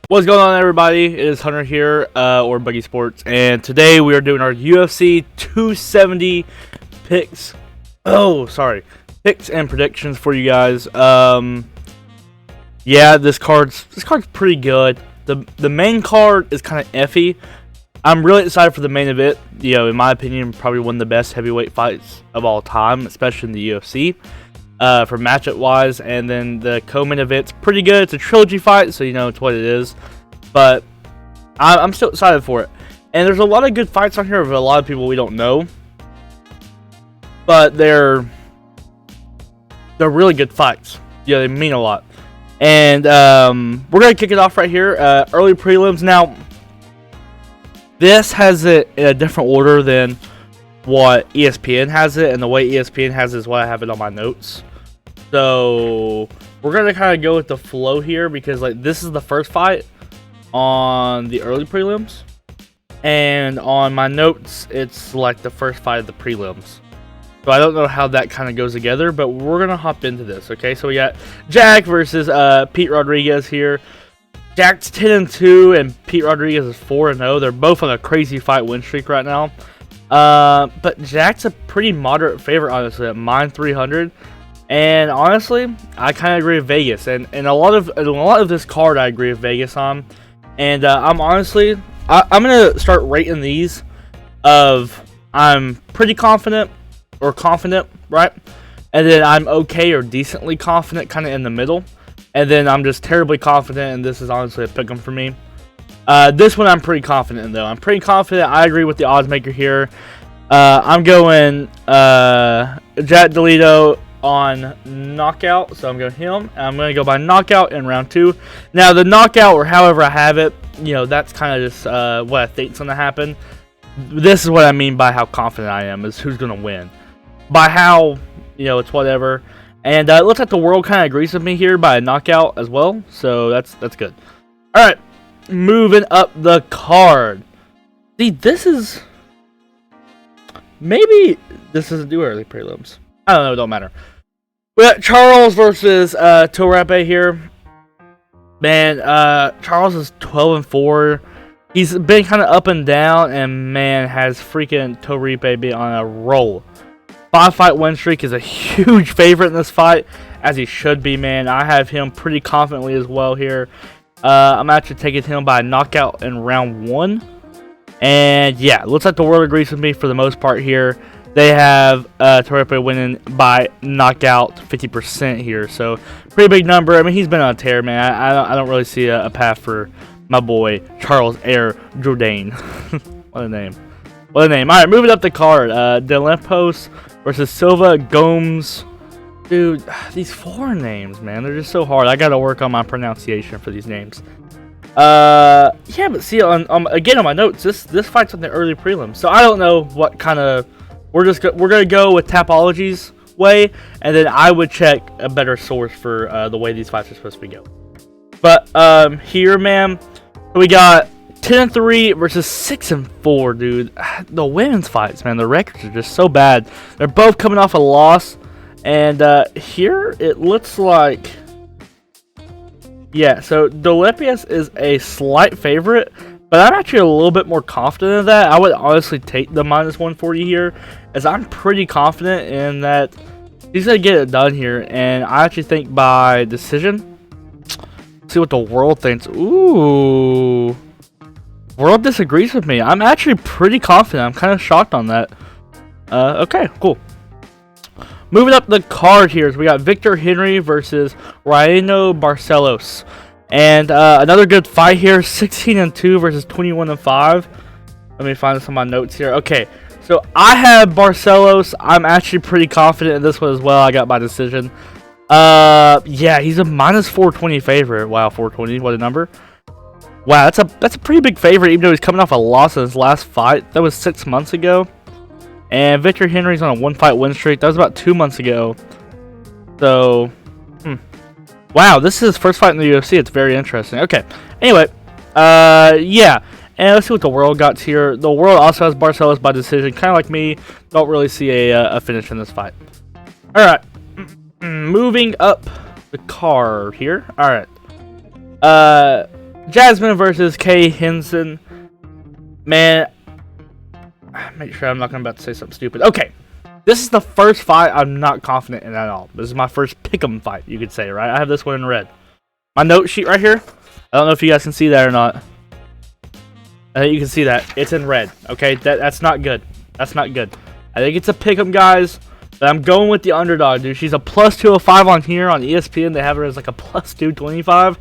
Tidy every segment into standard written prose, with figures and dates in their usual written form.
What's going on, everybody? It is Hunter here, or Buggy Sports, and today we are doing our UFC 270 picks. Picks and predictions for you guys. Yeah, this card's pretty good. The main card is kind of iffy. I'm really excited for the main event. You know, in my opinion, probably one of the best heavyweight fights of all time, especially in the UFC. For matchup wise, and then the co-main event's pretty good. It's a trilogy fight, so you know it's what it is. But I'm still excited for it. And there's a lot of good fights on here with a lot of people we don't know, but they're really good fights. Yeah, they mean a lot. And we're gonna kick it off right here. Early prelims. Now, this has it in a different order than what ESPN has it, and the way ESPN has it is what I have it on my notes. So we're gonna kind of go with the flow here, because like this is the first fight on the early prelims, and on my notes it's like the first fight of the prelims. So I don't know how that kind of goes together, but we're gonna hop into this. Okay, so we got Jack versus Pete Rodriguez here. Jack's 10-2 and Pete Rodriguez is 4-0. They're both on a crazy fight win streak right now. But Jack's a pretty moderate favorite, honestly, at -300. And honestly, I kind of agree with Vegas, and a lot of this card I agree with Vegas on. And I'm gonna start rating these of I'm pretty confident or confident, right? And then I'm okay or decently confident, kind of in the middle. And then I'm just terribly confident, and this is honestly a pick 'em for me. This one I'm pretty confident in, though. I'm pretty confident. I agree with the odds maker here. I'm going Jack Delito on knockout, so I'm going him. And I'm going to go by knockout in round 2. Now, the knockout, or however I have it, you know, that's kind of just what I think's going to happen. This is what I mean by how confident I am, is who's going to win. By how, you know, it's whatever. And it looks like the world kind of agrees with me here by a knockout as well, so that's good. All right. Moving up the card. See, maybe this doesn't do early prelims. I don't know, it don't matter. We got Charles versus Torape here. Man, Charles is 12-4. He's been kind of up and down, and man, has freaking Torape been on a roll. 5-fight win streak, is a huge favorite in this fight, as he should be, man. I have him pretty confidently as well here. I'm actually taking him by knockout in round 1. And yeah, looks like the world agrees with me for the most part here. They have Torape winning by knockout 50% here. So pretty big number. I mean, he's been on a tear, man. I don't really see a path for my boy Charles Air Jourdain. What a name. What a name. All right, moving up the card. De Lempos versus Silva Gomes. Dude, these foreign names, man, they're just so hard. I gotta work on my pronunciation for these names. Yeah, but see, again on my notes, this fight's on the early prelims, so I don't know what kind of. We're gonna go with Tapology's way, and then I would check a better source for the way these fights are supposed to be going. But here, man, we got 10-3 versus 6-4, dude. The women's fights, man, the records are just so bad. They're both coming off a loss. And here it looks like, yeah, so Delepius is a slight favorite, but I'm actually a little bit more confident of that. I would honestly take the -140 here, as I'm pretty confident in that he's going to get it done here. And I actually think by decision. Let's see what the world thinks. Ooh. World disagrees with me. I'm actually pretty confident. I'm kind of shocked on that. Okay, cool. Moving up the card here, we got Victor Henry versus Ryano Barcelos. And another good fight here, 16-2 versus 21-5. Let me find this on my notes here. Okay, so I have Barcelos. I'm actually pretty confident in this one as well. I got my decision. Yeah, he's a -420 favorite. Wow, 420, what a number. Wow, that's a pretty big favorite, even though he's coming off a loss in his last fight. That was 6 months ago. And Victor Henry's on a 1-fight win streak. That was about 2 months ago. So, wow, this is his first fight in the UFC. It's very interesting. Okay, anyway, yeah. And let's see what the world got here. The world also has Barcelos by decision. Kind of like me, don't really see a finish in this fight. All right, moving up the card here. All right. Jasmine versus K Henson. Man, make sure I'm not about to say something stupid. Okay, this is the first fight I'm not confident in at all. This is my first pick'em fight, you could say, right? I have this one in red. My note sheet right here. I don't know if you guys can see that or not. I think you can see that. It's in red. Okay, that's not good. That's not good. I think it's a pick'em, guys. But I'm going with the underdog, dude. She's a plus 205 on here on ESPN. They have her as like a plus 225.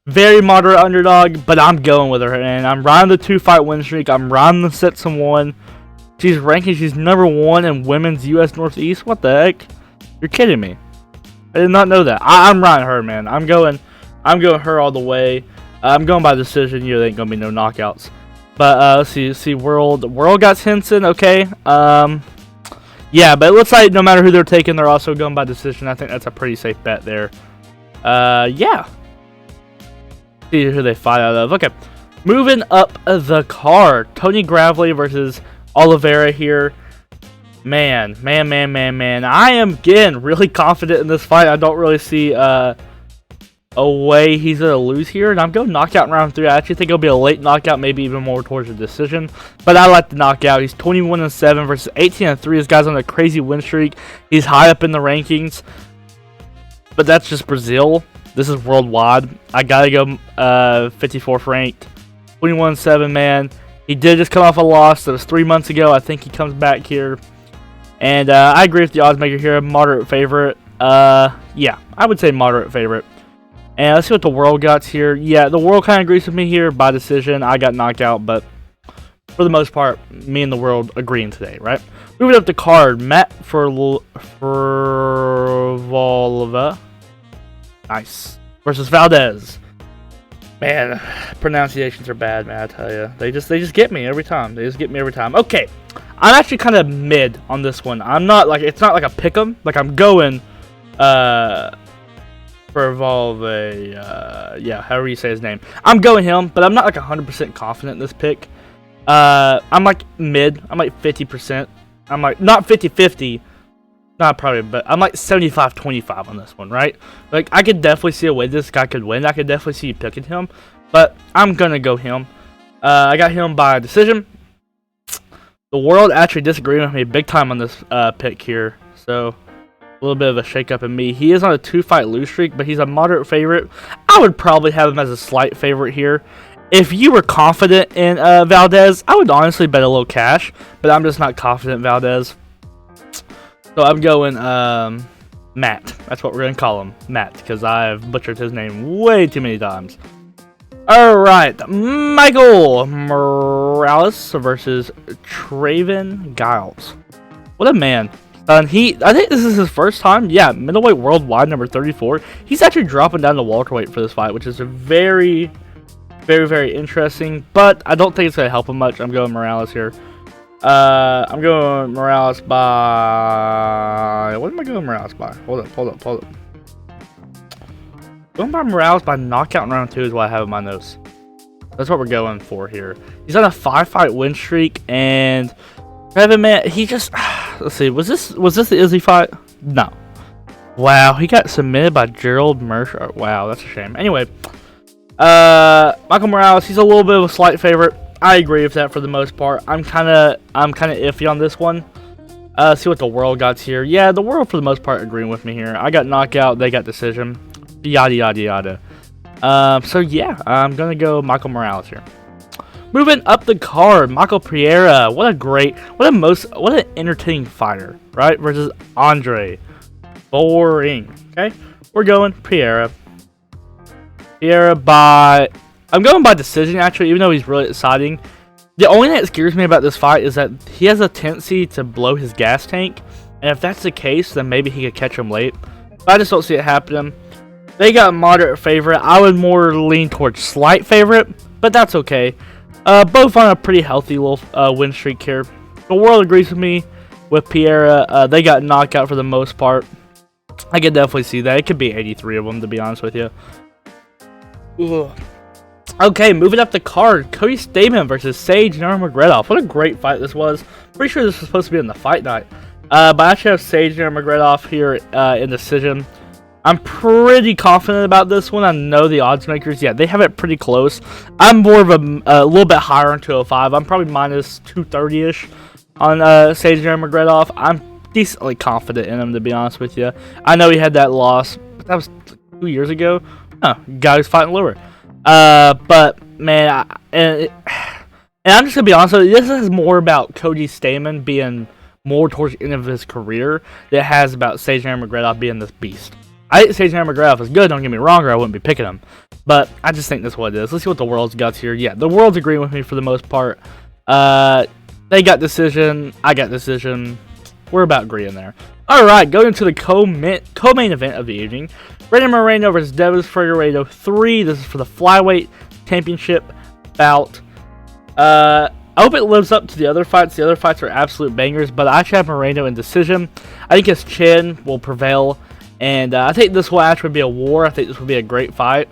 Very moderate underdog, but I'm going with her. And I'm riding the 2-fight win streak. I'm riding the Stetson 1. She's ranking. She's number 1 in women's U.S. Northeast. What the heck? You're kidding me. I did not know that. I'm riding her, man. I'm going her all the way. I'm going by decision. You know, there ain't gonna be no knockouts. But let's see. World got Henson. Okay. Yeah, but it looks like no matter who they're taking, they're also going by decision. I think that's a pretty safe bet there. Yeah. See who they fight out of. Okay. Moving up the card. Tony Gravley versus Oliveira here. Man. I am getting really confident in this fight. I don't really see a way he's going to lose here. And I'm going knockout in round 3. I actually think it'll be a late knockout, maybe even more towards a decision. But I like the knockout. He's 21-7 versus 18-3. This guy's on a crazy win streak. He's high up in the rankings. But that's just Brazil. This is worldwide. I got to go 54th ranked. 21-7, man. He did just come off a loss. That was 3 months ago. I think he comes back here. And I agree with the odds maker here. Moderate favorite. Yeah, I would say moderate favorite. And let's see what the world got here. Yeah, the world kind of agrees with me here by decision. I got knocked out, but for the most part, me and the world agreeing today, right? Moving up the card, Matt Volva. Nice. Versus Valdez. Man, pronunciations are bad, man, I tell you. They just get me every time. They just get me every time. Okay. I'm actually kind of mid on this one. I'm not like, it's not like a pick'em. Like, I'm going for Volve, yeah, however you say his name. I'm going him, but I'm not like 100% confident in this pick. I'm like mid. I'm like 50%. I'm like not 50-50. Not probably, but I'm like 75-25 on this one, right? Like, I could definitely see a way this guy could win. I could definitely see you picking him, but I'm gonna go him. I got him by decision. The world actually disagreed with me big time on this pick here, so a little bit of a shake-up in me. He is on a 2-fight lose streak, but he's a moderate favorite. I would probably have him as a slight favorite here. If you were confident in Valdez, I would honestly bet a little cash, but I'm just not confident in Valdez. So I'm going Matt. That's what we're going to call him, Matt, because I've butchered his name way too many times. Alright, Michael Morales versus Trayvon Giles. What a man. I think this is his first time. Yeah, middleweight worldwide, number 34. He's actually dropping down to welterweight for this fight, which is a very, very interesting. But I don't think it's going to help him much. I'm going Morales here. I'm going Morales by... What am I going Morales by? Hold up. Going by Morales by knockout in round 2 is what I have in my notes. That's what we're going for here. He's on a 5-fight win streak, and... man, he just... Let's see, was this the Izzy fight? No. Wow, he got submitted by Gerald Mercer. Wow, that's a shame. Anyway, Michael Morales, he's a little bit of a slight favorite. I agree with that for the most part. I'm kind of iffy on this one. See what the world got here. Yeah, the world for the most part agreeing with me here. I got knockout, they got decision. Yada. So yeah, I'm gonna go Michael Morales here. Moving up the card, Michael Pereira. What an entertaining fighter, right? Versus Andre. Boring. Okay, we're going Pereira. I'm going by decision actually, even though he's really exciting. The only thing that scares me about this fight is that he has a tendency to blow his gas tank, and if that's the case, then maybe he could catch him late. But I just don't see it happening. They got a moderate favorite. I would more lean towards slight favorite, but that's okay. Both on a pretty healthy little win streak here. The world agrees with me with Pereira. They got knocked out for the most part. I could definitely see that. It could be 83 of them, to be honest with you. Ugh. Okay, moving up the card. Cody Stamen versus Sage Nurmagomedov. What a great fight this was. Pretty sure this was supposed to be in the fight night. But I actually have Sage Nurmagomedov here in decision. I'm pretty confident about this one. I know the odds makers, yeah, they have it pretty close. I'm more of a little bit higher on 205. I'm probably minus 230-ish on Sejnor Magredov. I'm decently confident in him, to be honest with you. I know he had that loss, but that was 2 years ago. Oh, guy who's fighting lower. But man, and I'm just gonna be honest with you, this is more about Cody Stamann being more towards the end of his career than it has about Sejnor Magredov being this beast. I think Sejnor Magredov is good, don't get me wrong, or I wouldn't be picking him. But I just think that's what it is. Let's see what the world's got here. Yeah, the world's agreeing with me for the most part. They got decision, I got decision. We're about agreeing there. Alright, going into the co-main event of the evening. Brandon Moreno versus Devis Figueiredo 3. This is for the flyweight championship bout. I hope it lives up to the other fights. The other fights are absolute bangers, but I actually have Moreno in decision. I think his chin will prevail. And I think this will actually be a war. I think this will be a great fight.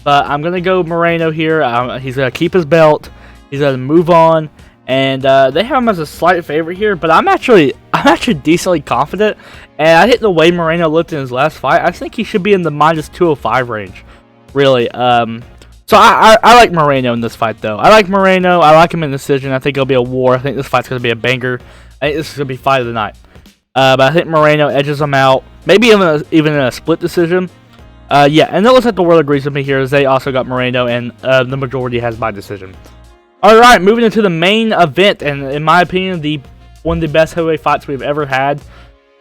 But I'm going to go Moreno here. He's going to keep his belt. He's going to move on. And they have him as a slight favorite here. But I'm actually decently confident. And I think the way Moreno looked in his last fight, I think he should be in the minus 205 range. Really. So I like Moreno in this fight, though. I like Moreno. I like him in decision. I think it'll be a war. I think this fight's going to be a banger. I think this is going to be fight of the night. But I think Moreno edges him out. Maybe even in a split decision. Yeah, and it looks like the world agrees with me here as they also got Moreno, and the majority has by decision. Alright, moving into the main event, and in my opinion, one of the best heavyweight fights we've ever had.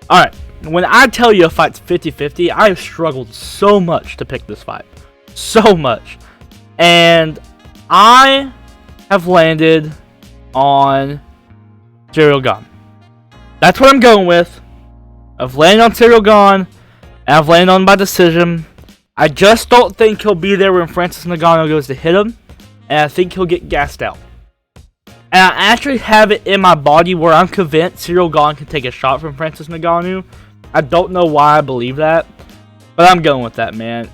Alright, when I tell you a fight's 50-50, I have struggled so much to pick this fight. So much. And I have landed on Ciryl Gane. That's what I'm going with. I've landed on Ciryl Gane, and I've landed on by decision. I just don't think he'll be there when Francis Ngannou goes to hit him, and I think he'll get gassed out. And I actually have it in my body where I'm convinced Ciryl Gane can take a shot from Francis Ngannou. I don't know why I believe that, but I'm going with that, man.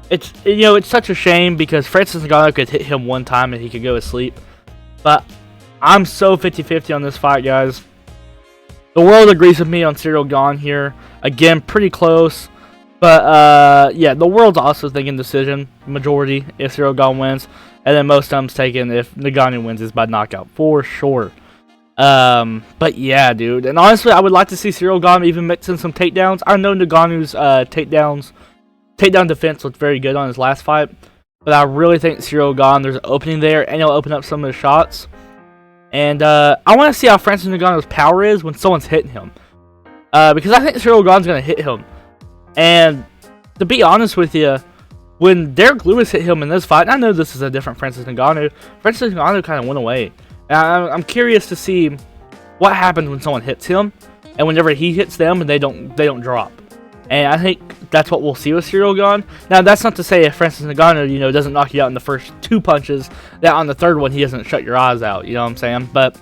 It's such a shame because Francis Ngannou could hit him one time and he could go to sleep. But I'm so 50-50 on this fight, guys. The world agrees with me on Ciryl Gane here. Again, pretty close. But, yeah, the world's also thinking decision. Majority if Ciryl Gane wins. And then most times taken if Ngannou wins is by knockout. For sure. But, yeah, dude. And honestly, I would like to see Ciryl Gane even mix in some takedowns. I know Ngannou's takedown defense looked very good on his last fight. But I really think Ciryl Gane, there's an opening there. And he'll open up some of his shots. And I want to see how Francis Ngannou's power is when someone's hitting him. Because I think Ciryl Gane's going to hit him. And to be honest with you, when Derek Lewis hit him in this fight, and I know this is a different Francis Ngannou, Francis Ngannou kind of went away. And I'm curious to see what happens when someone hits him, and whenever he hits them and they don't drop. And I think that's what we'll see with Ciryl Gane. Now, that's not to say if Francis Ngannou, doesn't knock you out in the first 2 punches, that on the third one he doesn't shut your eyes out. You know what I'm saying? But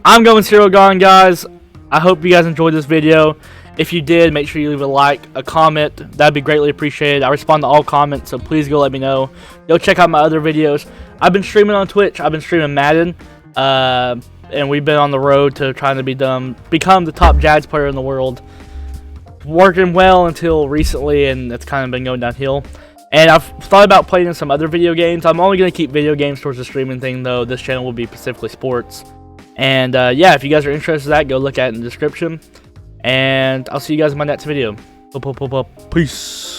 I'm going Ciryl Gane, guys. I hope you guys enjoyed this video. If you did, make sure you leave a like, a comment. That'd be greatly appreciated. I respond to all comments, so please go let me know. Go check out my other videos. I've been streaming on Twitch. I've been streaming Madden. And we've been on the road to trying to become the top Jags player in the world. Working well until recently, and it's kind of been going downhill. And I've thought about playing in some other video games. I'm only going to keep video games towards the streaming thing, though. This channel will be specifically sports. And yeah, if you guys are interested in that, go look at it in the description. And I'll see you guys in my next video. Peace.